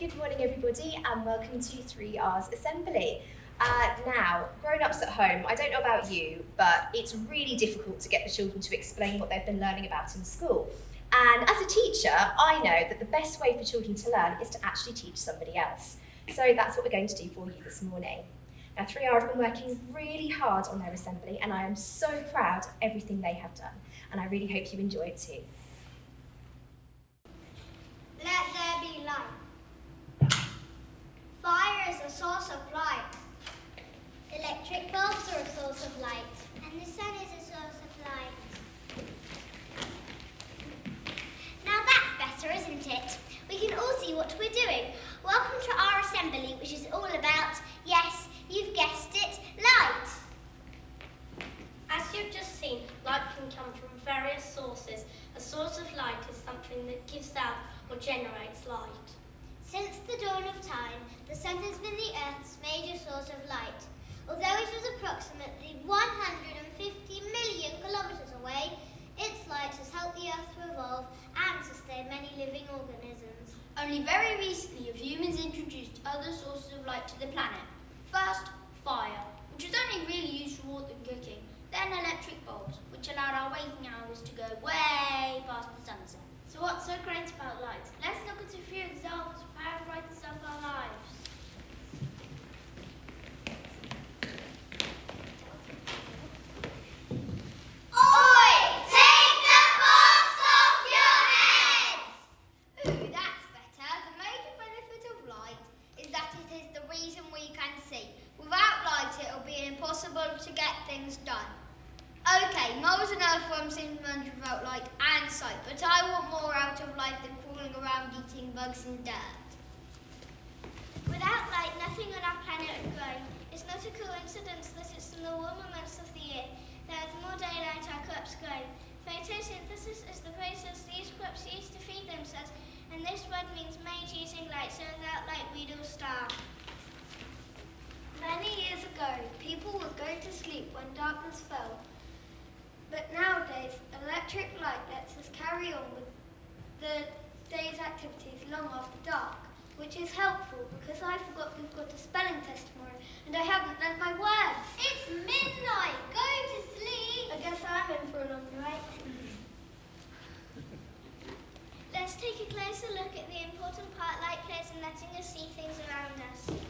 Good morning, everybody, and welcome to 3R's Assembly. Now, grown-ups at home, I don't know about you, but it's really difficult to get the children to explain what they've been learning about in school. And as a teacher, I know that the best way for children to learn is to actually teach somebody else. So that's what we're going to do for you this morning. Now, 3R have been working really hard on their assembly, and I am so proud of everything they have done. And I really hope you enjoy it too. Let there be light. Fire is a source of light. Electric bulbs are a source of light. And the sun is a source of light. Now that's better, isn't it? We can all see what we're doing. Welcome to our assembly, which is all about, yes, you've guessed it, light. As you've just seen, light can come from various sources. A source of light is something that gives out or generates light. Since the dawn of time, the sun has been the Earth's major source of light. Although it was approximately 150 million kilometres away, its light has helped the Earth to evolve and sustain many living organisms. Only very recently have humans introduced other sources of light to the planet. First, fire, which was only really used for warmth and cooking. Then electric bulbs, which allowed our waking hours to go way past the sunset. So what's so great about light? Let's look at a few examples of how it brightens up our lives. Oi! Take the bulbs off your heads! Ooh, that's better. The major benefit of light is that it is the reason we can see. Without light, it'll be impossible to get things done. Okay, Mars and Earthworms seem to manage without light and sight, but I want more out of life than crawling around eating bugs and dirt. Without light, nothing on our planet would grow. It's not a coincidence that it's in the warmer months of the year that with more daylight our crops grow. Photosynthesis is the process these crops use to feed themselves, and this word means made using light, so without light we'd all starve. Many years ago, people would go to sleep when darkness fell. But nowadays, electric light lets us carry on with the day's activities long after dark, which is helpful because I forgot we've got a spelling test tomorrow and I haven't learned my words. It's midnight. Go to sleep. I guess I'm in for a long night. Let's take a closer look at the important part light plays in letting us see things around us.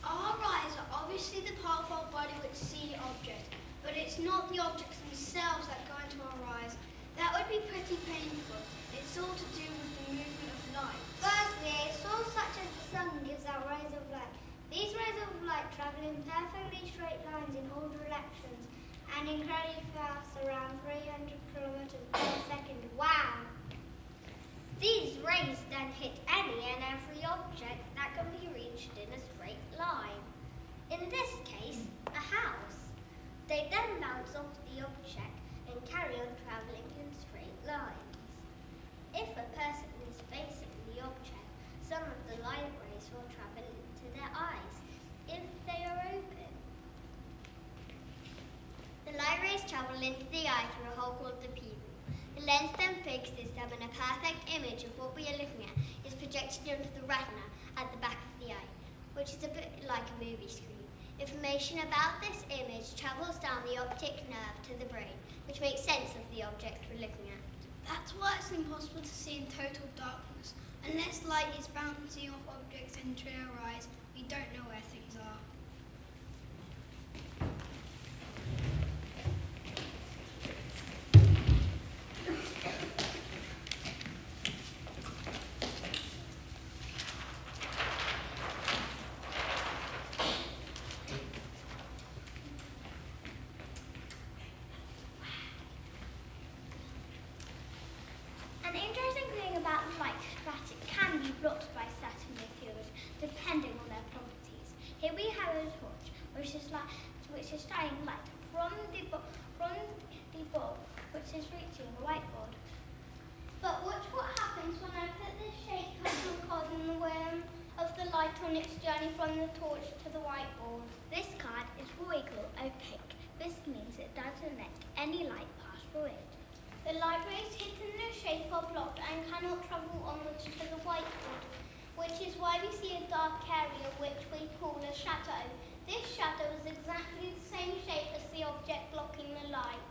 Our eyes are obviously the part of our body which see objects, but it's not the objects themselves that go into our eyes. That would be pretty painful. It's all to do with the movement of light. Firstly, a source such as the sun gives out rays of light. These rays of light travel in perfectly straight lines in all directions and incredibly fast, around 300 kilometers per second. Wow! These rays then hit any and every object that can be reached in a straight line. In this case, a house. They then bounce off the object and carry on travelling in straight lines. If a person is facing the object, some of the light rays will travel into their eyes if they are open. The light rays travel into the eye through a hole called the pupil. The lens then fixes them, and a perfect image of what we are looking at is projected onto the retina at the back of the eye, which is a bit like a movie screen. Information about this image travels down the optic nerve to the brain, which makes sense of the object we're looking at. That's why it's impossible to see in total darkness. Unless light is bouncing off objects into our eyes, we don't know where things are. An interesting thing about light is that it can be blocked by certain materials depending on their properties. Here we have a torch which is shining light from the bulb which is reaching the whiteboard. But watch what happens when I put this shade custom card in the way of the light on its journey from the torch to the whiteboard. This card is what we call opaque This means it doesn't let any light pass through it. The light rays hit in the shape are blocked and cannot travel onwards to the whiteboard, which is why we see a dark area which we call a shadow. This shadow is exactly the same shape as the object blocking the light.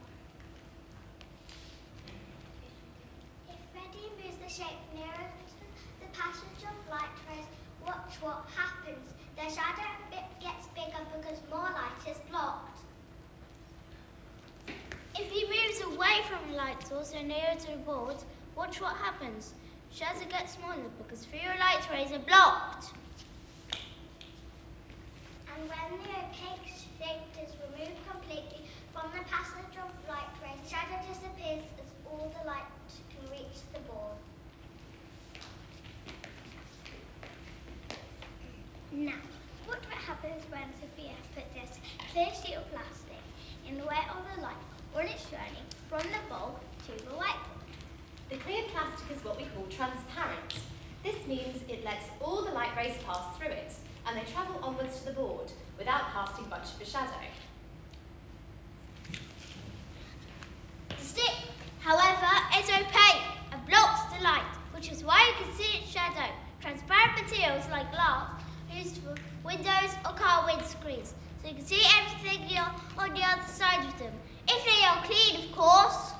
If Freddy moves the shape nearer to the passage of light rays, watch what happens. The shadow gets bigger because more light is blocked. If he moves away from the light source and nearer to the board, watch what happens. Shadow gets smaller because fewer light rays are blocked. And when the opaque shape is removed completely from the passage of light rays, shadow disappears as all the light can reach the board. Now, what happens when Sophia put this clear sheet of plastic in the way of the light on its journey from the bulb to the whiteboard? The clear plastic is what we call transparent. This means it lets all the light rays pass through it, and they travel onwards to the board without casting much of a shadow. The stick, however, is opaque and blocks the light, which is why you can see its shadow. Transparent materials like glass are used for windows or car windscreens, so you can see everything on the other side of them. If they are clean, of course.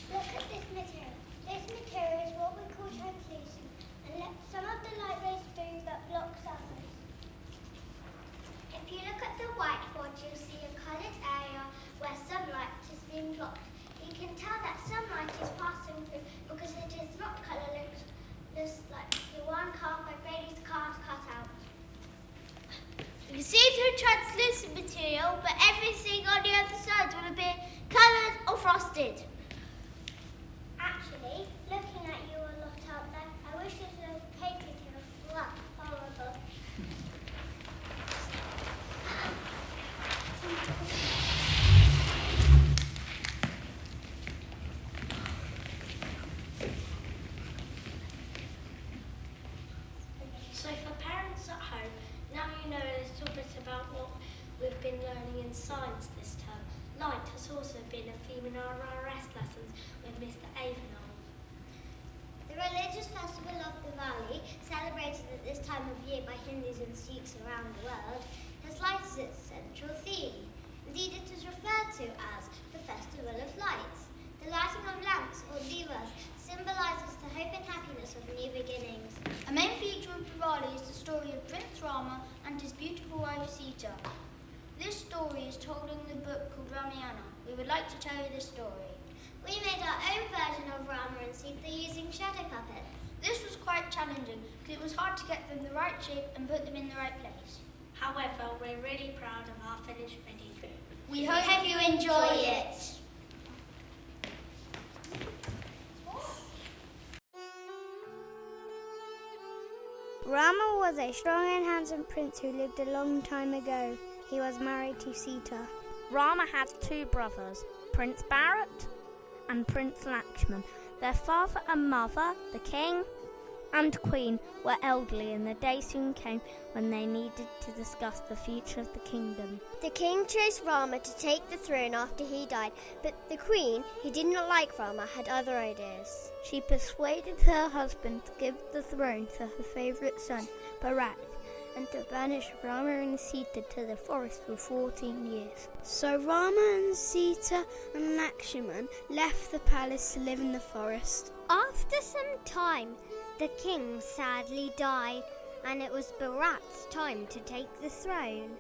Look at this material. This material is what we call translucent and lets some of the light rays through but blocks others. If you look at the whiteboard, you'll see a coloured area where sunlight is being blocked. You can tell that sunlight is passing through because it is not colourless like the one carved by Freddy's car's cutout. You can see through translucent material, but everything on the other side will be coloured or frosted. Actually, looking at you a lot out there, I wish this opaque material was flat, horrible. So for parents at home, now you know a little bit about what we've been learning in science this term. Light has also been a theme in our RRS lessons with Mr. Avenel. The religious festival of Diwali, celebrated at this time of year by Hindus and Sikhs around the world, has light as its central theme. Indeed, it is referred to as the Festival of Lights. The lighting of lamps, or divas, symbolises the hope and happiness of new beginnings. A main feature of Diwali is the story of Prince Rama and his beautiful wife Sita. This story is told in the book called Ramayana. We would like to tell you this story. We made our own version of Rama and Sita using shadow puppets. This was quite challenging because it was hard to get them the right shape and put them in the right place. However, we're really proud of our finished video. We hope you enjoy it. Rama was a strong and handsome prince who lived a long time ago. He was married to Sita. Rama had two brothers, Prince Bharat and Prince Lakshman. Their father and mother, the king and queen, were elderly, and the day soon came when they needed to discuss the future of the kingdom. The king chose Rama to take the throne after he died, but the queen, who did not like Rama, had other ideas. She persuaded her husband to give the throne to her favourite son, Bharat, and to banish Rama and Sita to the forest for 14 years. So Rama and Sita and Lakshman left the palace to live in the forest. After some time, the king sadly died, and it was Bharat's time to take the throne.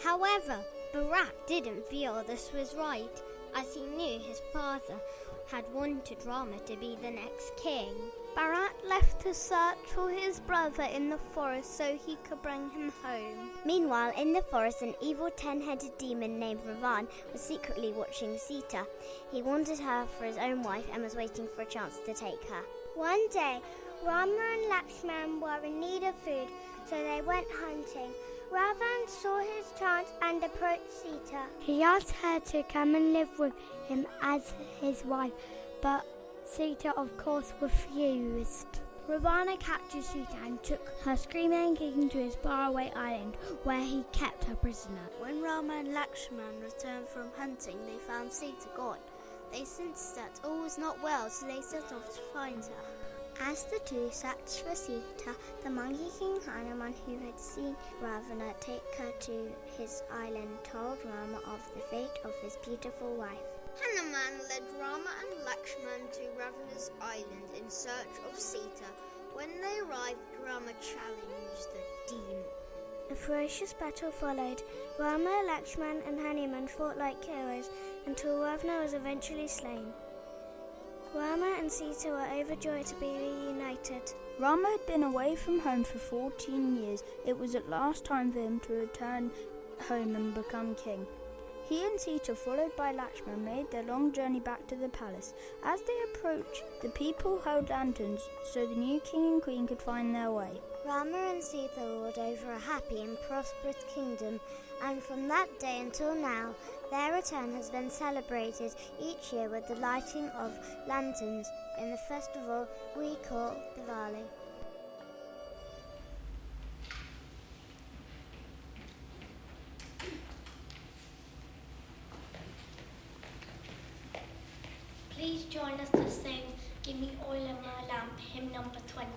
However, Bharat didn't feel this was right, as he knew his father had wanted Rama to be the next king. Bharat left to search for his brother in the forest so he could bring him home. Meanwhile, in the forest, an evil 10-headed demon named Ravan was secretly watching Sita. He wanted her for his own wife and was waiting for a chance to take her. One day, Rama and Lakshman were in need of food, so they went hunting. Ravan saw his chance and approached Sita. He asked her to come and live with him as his wife, but Sita, of course, refused. Ravana captured Sita and took her screaming and kicking to his faraway island, where he kept her prisoner. When Rama and Lakshman returned from hunting, they found Sita gone. They sensed that all was not well, so they set off to find her. As the two searched for Sita, the Monkey King Hanuman, who had seen Ravana take her to his island, told Rama of the fate of his beautiful wife. Hanuman led Rama and Lakshman to Ravana's island in search of Sita. When they arrived, Rama challenged the demon. A ferocious battle followed. Rama, Lakshman and Hanuman fought like heroes until Ravana was eventually slain. Rama and Sita were overjoyed to be reunited. Rama had been away from home for 14 years. It was at last time for him to return home and become king. He and Sita, followed by Lakshman, made their long journey back to the palace. As they approached, the people held lanterns so the new king and queen could find their way. Rama and Sita ruled over a happy and prosperous kingdom, and from that day until now, their return has been celebrated each year with the lighting of lanterns in the festival we call Diwali. Please join us to sing Give Me Oil in My Lamp, hymn number 23.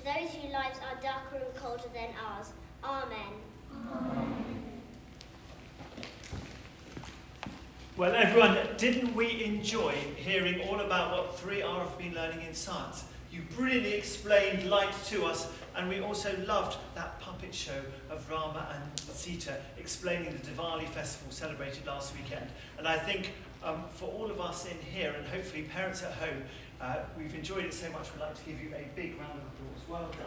those whose lives are darker and colder than ours. Amen. Amen. Well, everyone, didn't we enjoy hearing all about what 3R have been learning in science? You brilliantly explained light to us, and we also loved that puppet show of Rama and Sita explaining the Diwali festival celebrated last weekend. And I think for all of us in here, and hopefully parents at home, we've enjoyed it so much, we'd like to give you a big round of applause. Well done.